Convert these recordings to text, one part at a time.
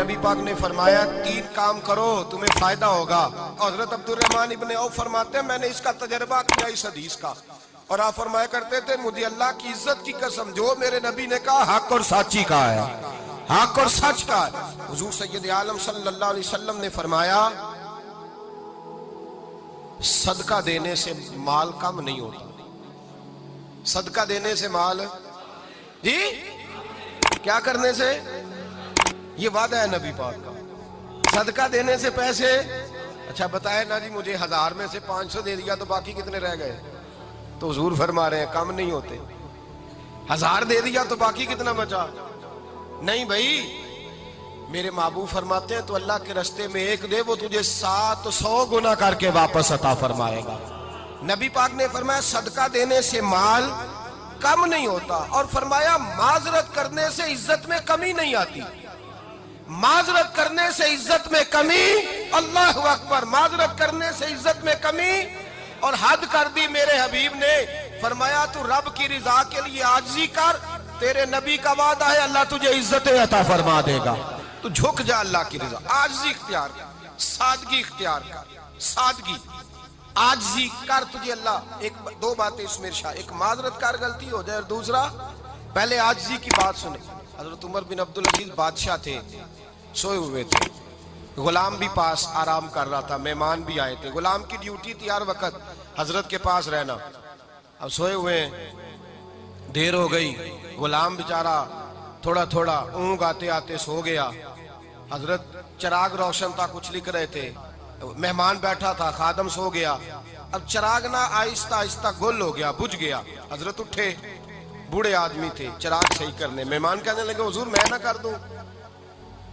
नबी पाक ने फरमाया 3 काम करो तुम्हें फायदा होगा। हजरत अब्दुर्रहमान इब्ने औफ फरमाते हैं मैंने इसका तजर्बा किया इस हदीस का, और आप फरमाया करते थे मुझे अल्लाह की इज्जत की कसम जो मेरे नबी ने कहा हक और साची का है, हक और सच का है। हुजूर सैयद आलम सल्लल्लाहु अलैहि वसल्लम ने फरमाया सदका देने से माल कम नहीं होता। सदका देने से माल जी क्या करने से, ये वादा है नबी पाक का, सदका देने से पैसे। अच्छा बताए ना जी मुझे 1000 में से 500 दे दिया तो बाकी कितने रह गए? तो हुजूर फरमा रहे हैं कम नहीं होते। 1000 दे दिया तो बाकी कितना बचा? नहीं भाई, मेरे महबूब फरमाते हैं तो अल्लाह के रास्ते में एक दे वो तुझे 700 गुना करके वापस अता फरमाएगा। नबी पाक ने फरमाया सदका देने से माल कम नहीं होता, और फरमाया माजरत करने से इज्जत में कमी नहीं आती। माजरत करने से इज्जत में कमी, अल्लाह अकबर, माजरत करने से इज्जत में कमी। और हद कर दी मेरे हबीब ने, फरमाया तू रब की रिजा के लिए आजिज़ी कर, तेरे नबी का वादा है अल्लाह तुझे इज्जत अता फरमा देगा। तू झुक जा अल्लाह की रिजा, आजिज़ी इख्तियार कर, सादगी इख्तियार कर, सादगी आजिज़ी कर, तुझे अल्लाह एक 2 बातें इसमें इरशाद, एक माजरत कर गलती हो जाए, और दूसरा पहले आजिज़ी की बात सुने। हजरत उमर बिन अब्दुल अजीज बादशाह थे, सोए हुए थे, गुलाम भी पास आराम कर रहा था, मेहमान भी आए थे। गुलाम की ड्यूटी थी हर वक्त हजरत के पास रहना। अब सोए हुए देर हो गई, गुलाम बेचारा थोड़ा थोड़ा ऊँग आते आते सो गया। हजरत चिराग रोशन था, कुछ लिख रहे थे, मेहमान बैठा था, खादम सो गया। अब चिराग ना आहिस्ता आहिस्ता गुल हो गया, बुझ गया। हजरत उठे, बूढ़े आदमी थे, चिराग सही करने। मेहमान कहने लगे हुजूर मैं ना कर दूं,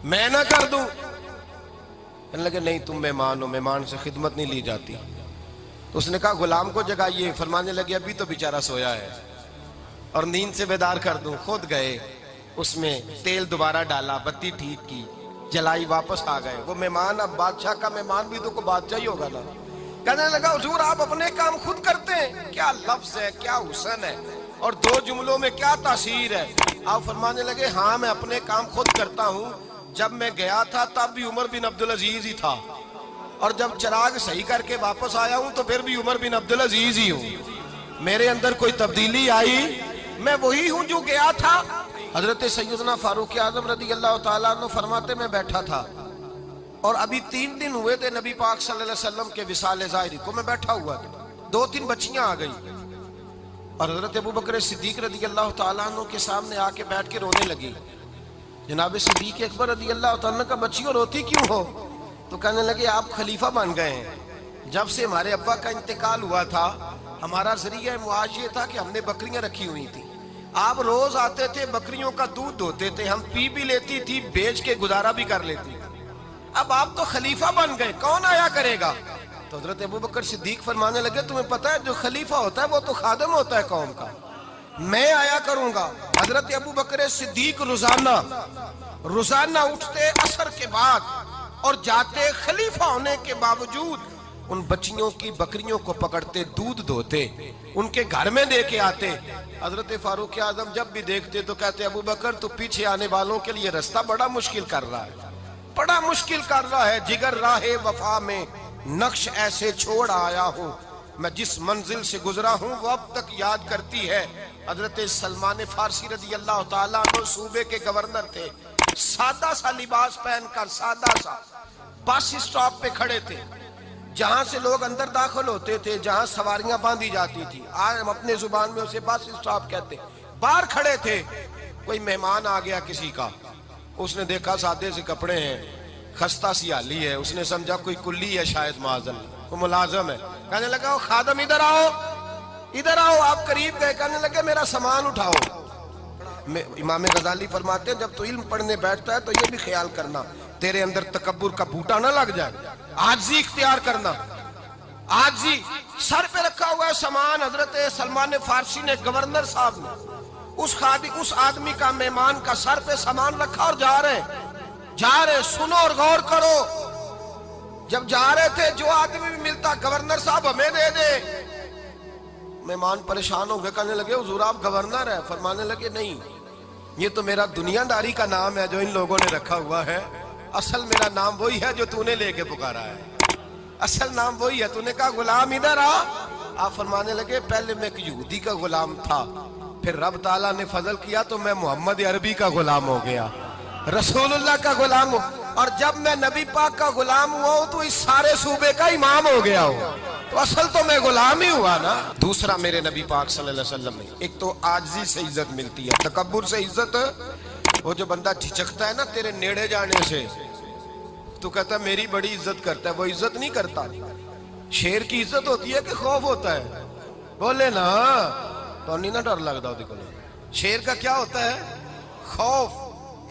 मैं ना कर दूं। कहने लगे नहीं तुम मेहमान हो, मेहमान से खिदमत नहीं ली जाती। तो उसने कहा गुलाम को जगाइए। फरमाने लगे अभी तो बेचारा सोया है और नींद से बेदार कर दूं। खुद गए, उसमें तेल दोबारा डाला, बत्ती ठीक की, जलाई, वापस आ गए। वो मेहमान, अब बादशाह का मेहमान भी तो को बादशाह ही होगा ना। कहने लगा हुजूर आप अपने काम खुद करते हैं, क्या लफ्ज है, क्या हुस्न है, और 2 जुमलों में क्या तासीर है। आप फरमाने लगे हाँ मैं अपने काम खुद करता हूँ। जब मैं गया था तब भी उमर बिन अब्दुल अजीज ही था, और जब चिराग सही करके वापस आया हूँ तो फिर भी उमर बिन अब्दुल अजीज ही हूँ। मेरे अंदर कोई तब्दीली आई, मैं वही हूँ जो गया था। हजरत सैयदना फारूक आजम रदी अल्लाह ताला अन्हु फरमाते मैं बैठा था, और अभी 3 दिन हुए थे नबी पाक सल्लल्लाहु अलैहि वसल्लम के विसाल ज़ाहिरी को। मैं बैठा हुआ था, 2-3 बच्चियां आ गई, और हजरत अबू बकर सिद्दीक रदी अल्लाह ताला अन्हु के सामने आके बैठ के रोने लगी। जनाब सिद्दीक अकबर रदी अल्लाह ताला अन्हु का बच्चियों रोती क्यों हो? तो कहने लगे आप खलीफा बन गए हैं। जब से हमारे अब्बा का इंतकाल हुआ था हमारा जरिया मुआश ये था कि हमने बकरियां रखी हुई थी, आप रोज आते थे, बकरियों का दूध धोते थे, हम पी भी लेती थी, बेच के गुजारा भी कर लेती। अब आप तो खलीफा बन गए, कौन आया करेगा? तो हजरत अबू बकर सिद्दीक फरमाने लगे तुम्हें पता है जो खलीफा होता है वो तो खादम होता है कौम का, मैं आया करूंगा। हजरत अबू बकर सिद्दीक रोजाना उठते असर के बाद और जाते, खलीफा होने के बावजूद उन बच्चियों की बकरियों को पकड़ते, दूध धोते, उनके घर में दे के आते। हजरत फारूक आजम जब भी देखते तो कहते अबू बकर तो पीछे आने वालों के लिए रास्ता बड़ा मुश्किल कर रहा है, बड़ा मुश्किल कर रहा है। जिगर राहे वफा में नक्श ऐसे छोड़ आया हूँ, मैं जिस मंजिल से गुजरा हूँ वो अब तक याद करती है। हजरत सलमान फारसी रजी अल्लाह ताला अन्हु सूबे के गवर्नर थे, सादा सा लिबास पहनकर, सादा सा, बस स्टॉप पे खड़े थे, जहां से लोग अंदर दाखिल होते थे, जहां सवारियां बांधी जाती थी, आज हम अपने जुबान में उसे बस स्टॉप कहते। बाहर खड़े थे, कोई मेहमान आ गया किसी का, उसने देखा सादे से कपड़े हैं, खस्ता सी हाली है, उसने समझा कोई कुल्ली है शायद, माजन कोई मुलाजम है। कहने लगा खादम इधर आओ, इधर आओ। आप करीब गए, कहने लगे मेरा सामान उठाओ। इमाम गजाली फरमाते हैं जब तो इल्म पढ़ने बैठता है तो ये भी ख्याल करना तेरे अंदर तकब्बुर का बूटा ना लग जाए, आजी इख्तियार करना, आजी। सर पे रखा हुआ है सामान, हजरत सलमान फारसी ने, गवर्नर साहब ने, उस आदमी का, मेहमान का सर पे सामान रखा और जा रहे। सुनो और गौर करो, जब जा रहे थे जो आदमी भी मिलता गवर्नर साहब हमें दे दे। मेहमान परेशान हो गए, कहने लगे हुजूर आप गवर्नर है? फरमाने लगे नहीं, ये तो मेरा दुनियादारी का नाम है जो इन लोगों ने रखा हुआ है, اصل میرا نام وہی ہے جو تو نے لے کے پکارا ہے، اصل نام وہی ہے. تو نے کہا غلام ادھر آ. آپ فرمانے لگے پہلے میں ایک یہودی کا غلام تھا، پھر رب تعالیٰ نے فضل کیا تو میں محمد عربی کا غلام ہو گیا، رسول اللہ کا غلام ہوں، اور جب میں نبی پاک کا غلام ہوا ہوں تو اس سارے صوبے کا امام ہو گیا ہوں. تو اصل تو میں غلام ہی ہوا نا. دوسرا میرے نبی پاک صلی اللہ علیہ وسلم نے ایک تو عاجزی سے عزت ملتی ہے، تکبر سے عزت. وہ جو بندہ جھجکتا ہے نا تیرے نیڑے جانے سے، تو کہتا ہے میری بڑی عزت کرتا ہے، وہ عزت نہیں کرتا. شیر کی عزت ہوتی ہے کہ خوف ہوتا ہے؟ بولے نا تو نہیں نہ ڈر لگتا ہوتی کو. شیر کا کیا ہوتا ہے؟ خوف.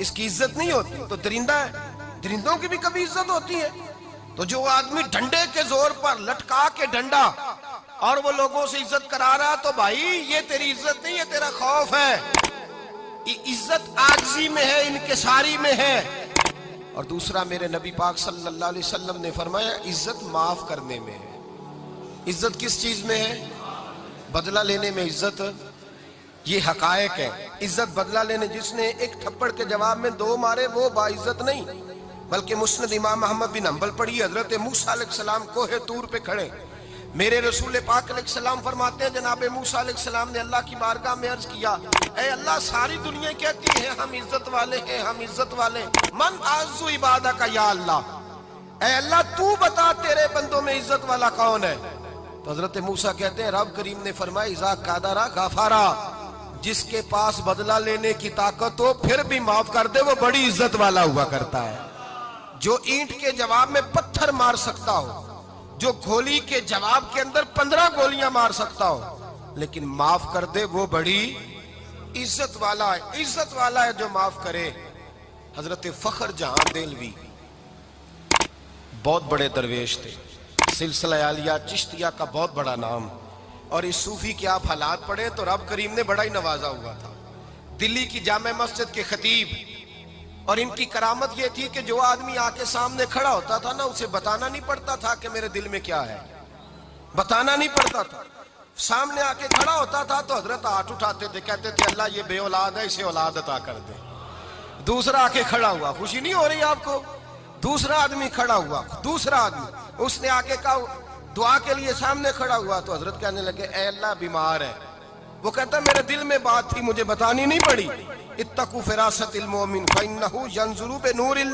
اس کی عزت نہیں ہوتی. تو درندہ ہے، درندوں کی بھی کبھی عزت ہوتی ہے. تو جو آدمی ڈنڈے کے زور پر لٹکا کے ڈنڈا اور وہ لوگوں سے عزت کرا رہا، تو بھائی یہ تیری عزت نہیں ہے، تیرا خوف ہے. عزت عاجزی میں ہے، انکساری میں ہے. اور دوسرا میرے نبی پاک صلی اللہ علیہ وسلم نے فرمایا عزت معاف کرنے میں ہے. عزت کس چیز میں ہے؟ بدلہ لینے میں عزت. یہ حقائق ہے. عزت بدلہ لینے، جس نے ایک تھپڑ کے جواب میں 2 مارے وہ باعزت نہیں، بلکہ مسند امام احمد بن حنبل پڑھی، حضرت موسیٰ علیہ السلام کوہ طور پہ کھڑے، میرے رسول پاک علیہ السلام فرماتے ہیں جناب موسیٰ علیہ السلام نے اللہ کی بارگاہ میں عرض کیا، اے اللہ ساری دنیا کہتی ہے ہم عزت والے ہیں، ہم عزت والے، من اعز عبادک یا اللہ، اے اللہ تو بتا تیرے بندوں میں عزت والا کون ہے؟ تو حضرت موسیٰ کہتے ہیں رب کریم نے فرمایا اذا قادر غفارا، جس کے پاس بدلہ لینے کی طاقت ہو پھر بھی معاف کر دے وہ بڑی عزت والا ہوا کرتا ہے. جو اینٹ کے جواب میں پتھر مار سکتا ہو، جو گولی کے جواب کے اندر 15 گولیاں مار سکتا ہو لیکن معاف کر دے وہ بڑی عزت والا ہے. عزت والا ہے جو معاف کرے. حضرت فخر جہاں دہلوی بہت بڑے درویش تھے، سلسلہ عالیہ چشتیہ کا بہت بڑا نام، اور اس صوفی کے آپ حالات پڑھیں تو رب کریم نے بڑا ہی نوازا ہوا تھا. دلی کی جامع مسجد کے خطیب، اور ان کی کرامت یہ تھی کہ جو آدمی آ کے سامنے کھڑا ہوتا تھا نا اسے بتانا نہیں پڑتا تھا کہ میرے دل میں کیا ہے، بتانا نہیں پڑتا تھا. سامنے آ کے کھڑا ہوتا تھا تو حضرت ہاتھ اٹھاتے تھے، کہتے تھے اللہ یہ بے اولاد ہے اسے اولاد عطا کر دے. دوسرا آ کے کھڑا ہوا، خوشی نہیں ہو رہی آپ کو؟ دوسرا آدمی کھڑا ہوا، دوسرا آدمی اس نے آ کے کہا دعا کے لیے سامنے کھڑا ہوا تو حضرت کہنے لگے اے اللہ بیمار ہے. وہ کہتا میرے دل میں بات تھی مجھے بتانی نہیں پڑی. اتقوا فراست المؤمن فإنه ينظر بنور